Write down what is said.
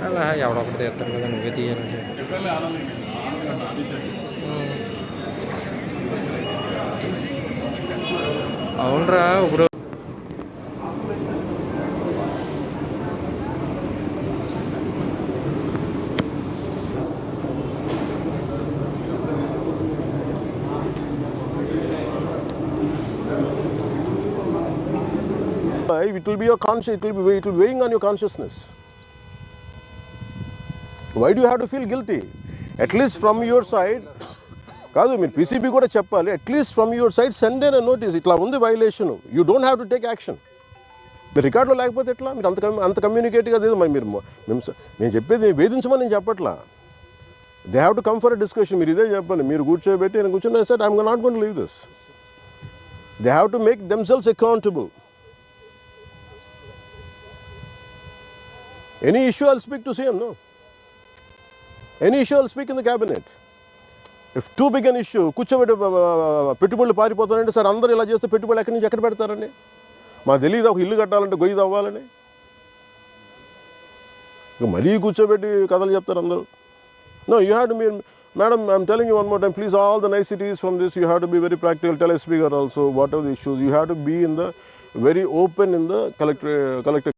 అలా ఎవడొకటి తీస్తారు కదా, నువ్వే తీయాలంటే. అవునరా ఇప్పుడు it will be your conscious, it will be weighing on your consciousness. Why do you have to feel guilty? At least from your side, కాదు మీరు పీసీబీ కూడా చెప్పాలి, at least from your side send an notice, ఇట్లా ఉంది violation, you don't have to take action. మీరు రికార్డులో లేకపోతే ఎట్లా? మీరు అంత కమ్యూనికేట్గా లేదు. మరి మేము చెప్పేది వేధించమని నేను చెప్పట్లా. They have to come for a discussion. మీరు ఇదే చెప్పండి, మీరు కూర్చోబెట్టి నేను కూర్చొని sir I'm not going to leave this. They have to make themselves accountable. Any issue I'll speak to CM, no. Any issue I'll speak in the cabinet. If too big an issue, కూర్చోబెట్టి పెట్టుబడులు పారిపోతారంటే sir అందరూ ఇలా చేస్తే పెట్టుబడులు ఎక్కడి నుంచి ఎక్కడ పెడతారండి? మాకు తెలియదు ఒక ఇల్లు కట్టాలంటే గొయ్యి తవ్వాలని. మరీ కూర్చోబెట్టి కథలు చెప్తారు అందరూ. No, you have to be, madam, I'm telling you one more time, please, all the niceties from this, you have to be very practical. Tell a speaker also, whatever the issues, you have to be in the very open in the collector